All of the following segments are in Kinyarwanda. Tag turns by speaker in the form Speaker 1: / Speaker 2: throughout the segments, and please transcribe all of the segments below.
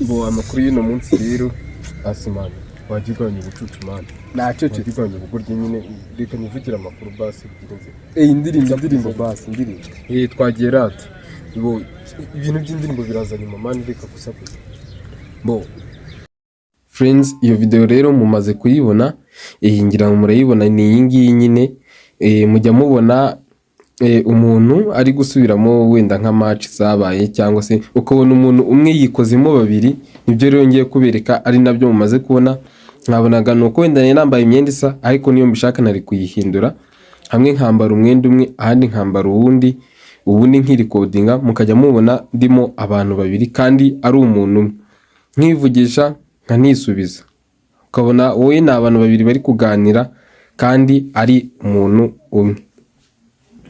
Speaker 1: Bo amakuru y'uno munsi rero asimana wagiganye ubucucu man
Speaker 2: nacece
Speaker 1: wagiganye ubugoryi nyine reka nivugira amakuru basi bigirenze
Speaker 2: indirimbo basi indirimbo
Speaker 1: twagiye rata bo ibintu by'indirimbo biraza nyuma man reka gusakuza bo friends iyo video rero mumaze kuyibona ngira ngo murayibona ni iyi ngiyi nyine mujya mubona umuntu ari gusubiramo wenda nka match zabaye cyangwa se ukabona umuntu umwe yikozemo babiri. Nibyo rero ngiye kubereka ari nabyo mumaze kubona. Nkabonaga nuko wenda nambaye imyenda isa ariko niyo mbishaka nari kuyihindura, hamwe nkambara umwenda umwe ahandi nkambara ubundi nkirikodinga mukajya mubona ndimo abantu babiri kandi ari umuntu umwe, nkivugisha nkanisubiza ukabona wowe ni abantu babiri bari kuganira kandi ari umuntu umwe.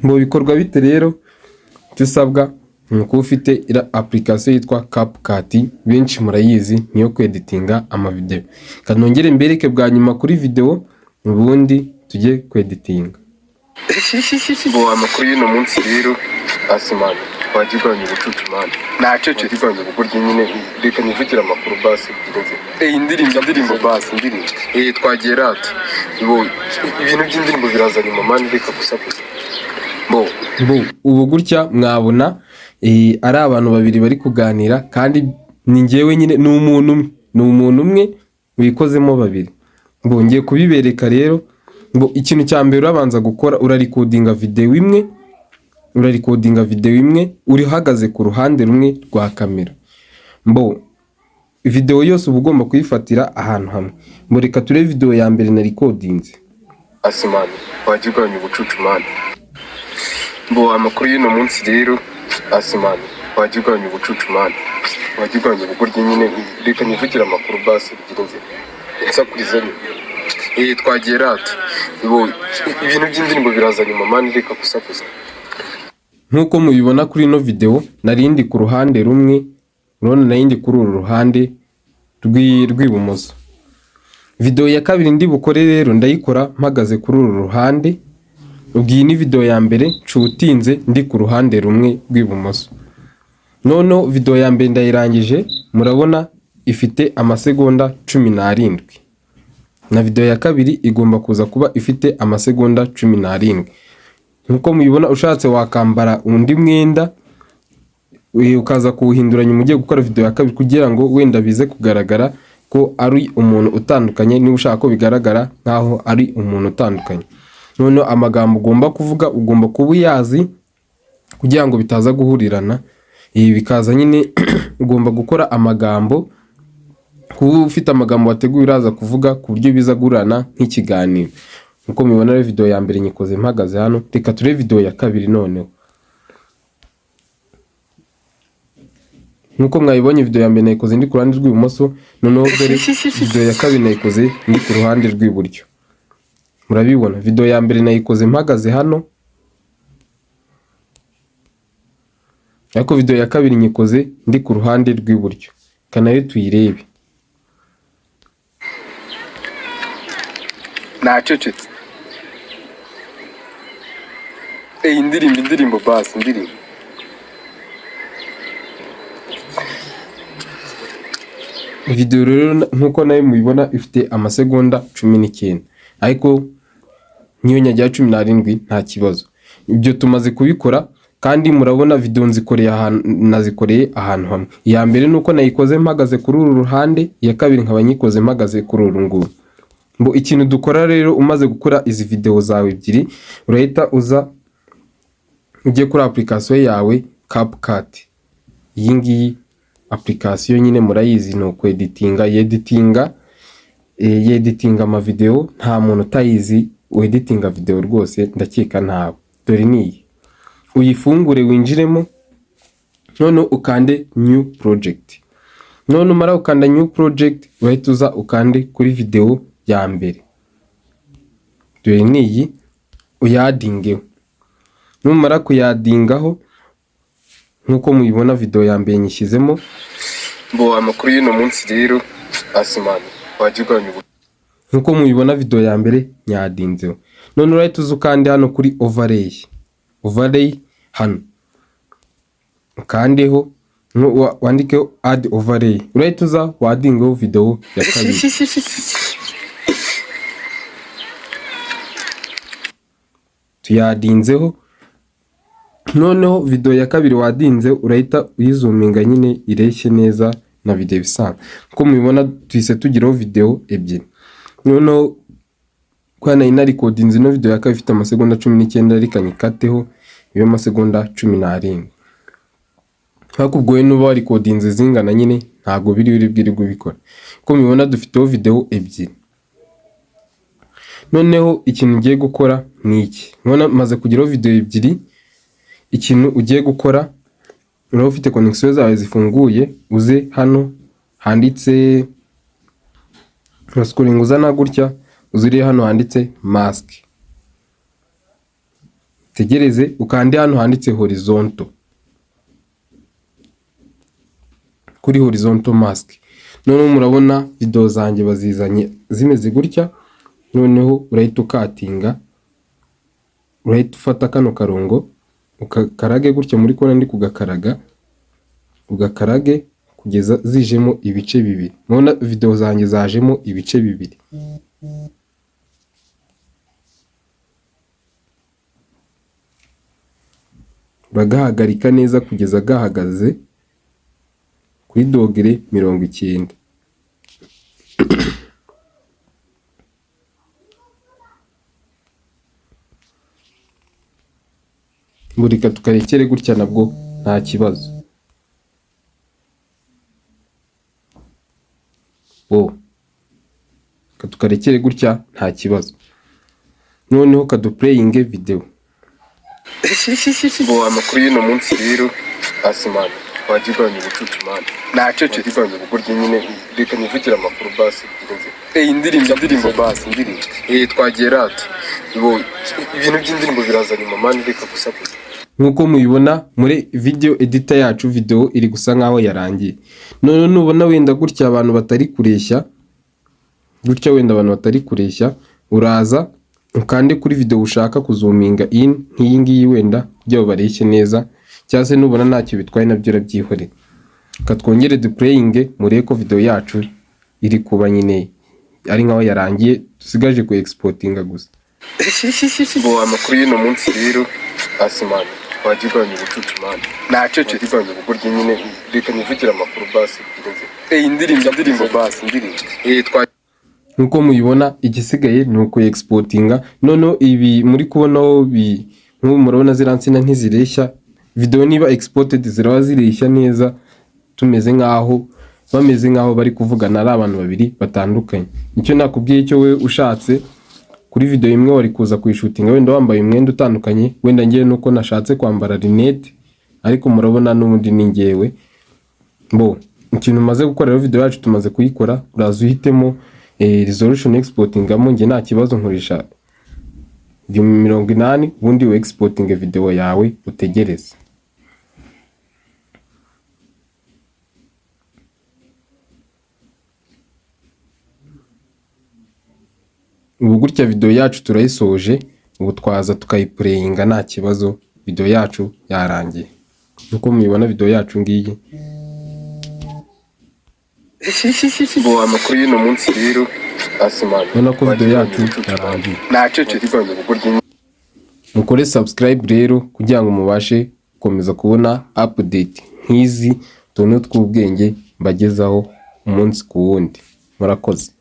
Speaker 1: Mu bikorwa bite rero dusabwa nuko ufite application yitwa CapCut, benshi murayizi niyo kweditinga amavideo. Kanongere mbereke bwa nyuma kuri video ubundi tujye kweditinga. Bo amakuru y'uno munsi rero asimana wagiganye ubucucu man
Speaker 2: nacece
Speaker 1: wagiganye ubugoryi nyine reka nivugira amakuru basi bigirenze
Speaker 2: indirimbo basi indirimbo
Speaker 1: twagiye rata bo ibintu by'indirimbo biraza nyuma man reka gusakuza bo ubu gutya mwabona ari abantu babiri bari kuganira kandi ni njyewe nyine ni umuntu umwe wikozemo babiri. Bo ngiye kubibereka rero. Bo ikintu cya mbere urabanza gukora urarikodinga video imwe uri hagaze ku ruhande rumwe rwa kamera. Bo video yose uba ugomba kuyifatira ahantu hamwe. Bo reka turebe video ya mbere na recordinze. Asimani wagiganye ubucucu man. Bo amakuru y'uno munsi rero asimani wagiganye ubucucu man wagiganye ubugoryi nyine reka nivugira amakuru basi bigirenze nsakuriza twagiye rata bo ibintu by'indirimbo biraza nyuma man reka gusakuza. Nkuko mubibona kuri ino video narindi ku ruhande rumwe, urabona narindi kuri uru ruhande rw'ibumoso. Video ya kabiri ndi bukore rero ndayikora mpagaze kuri uru ruhande. Ubwiye ni video ya mbere cutinze ndi ku ruhande rumwe rw'ibumoso. Noneho video ya mbere ndayirangije, murabona ifite amasegonda 17 na video ya kabiri igomba kuza kuba ifite amasegonda 17. Nkuko mubibona ushatse wakambara undi mwenda ukaza kuwuhinduranya mu gihe gukora video ya kabiri kugira ngo wenda bize kugaragara ko ari umuntu utandukanye, niba ushaka ko bigaragara nkaho ari umuntu utandukanye. None amagambo ugomba kuvuga ugomba kuba uyazi kugira ngo bitaza guhurirana. Ibi bikaza nyine ugomba gukora amagambo, kuba ufite amagambo wateguye uraza kuvuga ku buryo biza gurana nk'ikiganiro. Nkuko mubibona rero video ya mbere nyikoze mpagaze hano, reka turebe video ya kabiri noneho. Nkuko mwabibonye video ya mbere nayikoze ndi ku ruhande rw'ibumoso, noneho dore video ya kabiri nayikoze ndi ku ruhande rw'iburyo. Murabibona video ya mbere nayikoze mpagaze hano, ariko video ya kabiri nyikoze ndi ku ruhande rw'iburyo. Kanayo tuyirebe.
Speaker 2: nacece indirimbo basi indirimbo
Speaker 1: Video rero nkuko nayo mubibona ifite amasegonda 19 ariko niyo nyajya 17 nta kibazo. Ibyo tumaze kubikora kandi murabona video nazikoreye ahantu hamwe. Ya mbere nuko nayikoze mpagaze kuri uru ruhande, ya kabiri nkaba nyikoze mpagaze kuri uru nguru. Bo ikintu dukora rero umaze gukora izi video zawe ebyiri, urahita uza ujye kuri application yawe CapCut. Iyi ngiyi application nyine murayizi no kweditinga, yeditinga ama video. Nta muntu utayizi editinga video rwose ndakeka ntawe. Dore niyi uyifungure winjiremo, none ukande new project. None umara ukanda new project urahita uza ukande kuri video ya mbere. Dore niyi uyadingeho. Numara kuyadingaho nkuko mubibona video ya mbere nyishyizemo. Bo amakuru y'uno munsi rero asimana wagiganye nkuko mubibona video ya mbere nyadinzeho. None urahita uza ukande hano kuri overlay hano ukandeho, wandikeho add overlay, urahita uza wadingeho video ya kabiri. Tuyadinzeho, noneho video ya kabiri wadinze urahita uyizuminga nyine ireshye neza na video bisanzwe. Uko mubibona tuhise tugiraho video ebyiri. Noneho kwa ina recordinze no video ya kabiri ifite amasegonda 19 ariko nyikateho iyo amasegonda 17. Hakubwoye nuba recordinze zingana nyine ntago biri gubikora. Uko mubibona dufiteho video ebyiri. Noneho ikintu ngiye gukora ni iki. Nkona maze kugiraho video ebyiri, ikintu ugiye gukora uraba ufite connection zawe zifunguye, uze hano handitse scrolling uzana gutya, uzuri hano handitse mask. Tegereze ukande hano handitse horizontal. Kuri horizontal mask. Noneho murabona video zanjye bazizanye zimeze gutya. Noneho urahita ukatinga, urahita ufata kano karongo ukakarage gutya muri kona ndi kugakaraga, ugakarage kugeza zijemo ibice bibiri. Mubona video zanjye zajemo ibice bibiri. Uragahagarika neza kugeza gahagaze kuri dogere 90. Burika tukarekere gutya nabwo nta kibazo. Tukarekere gutya nta kibazo. Noneho kaduplayinge video.
Speaker 2: Amakuru y'uno munsi rero asimana wagiganye ubucucu man. Nacece kiganye uburyo nyine reka nivugira amakuru basi birenze. Indirimbo basi indirimbo. Twagerato. Ibintu by'indirimbo birazanye mama reka gusakuza.
Speaker 1: Nkuko mubibona muri video editor yacu video iri gusa nkaho yarangiye. None nubona wenda gutya abantu batari kureshya, uraza ukande kuri video ushaka kuzuminga in nk'iyi ngiyi wenda byo bareshye neza, cyase nubona ntacyo bitwaye nabyo urabyihorera. Katwongere duplayinge muri ko video yacu iri kuba nyine ari nkaho yarangiye, dusigaje ku exportinga gusa.
Speaker 2: Amakuru y'uno munsi rero asimana wagiganye ubucucu man. Nacece kiganye uburyo nyine reka nivugira amakuru basi birenze. Indirimbo basi indirimbo.
Speaker 1: Nkuko mubibona igisigaye ni uko exportinga. Noneho ibi muri kubonaho nk'ubu murabona ziransina ntizireshya. Video niba exported ziraba zireshya neza, bameze nkaho bari kuvugana ari abantu babiri batandukanye. Icyo nakubwiye cyo we ushatse kuri video imwe wari kuza kuyishutinga wenda wambaye umwenda utandukanye, wenda ngiye nuko nashatse kwambara rinete ariko murabona n'ubundi ni ngewe. Ikintu maze gukora rero video yacu tumaze kuyikora, uraza uhitemo resolution exportingamo, nge nta kibazo nkoresha 1080 ubundi we exporting video yawe utegereze. Ubu gutya video yacu turayisoje, ubu twaza tukayiplayinga nta kibazo, video yacu yarangiye. Uko mubibona video yacu ngiyi.
Speaker 2: Amakuru y'uno munsi rero asimana.
Speaker 1: Ubona ko video yacu yarangiye.
Speaker 2: Nacece kiganye uburyo.
Speaker 1: Mukore subscribe rero kugira ngo mubashe gukomeza kubona update nk'izi tuntu tw'ubwenge mbagezaho umunsi ku wundi. Murakoze.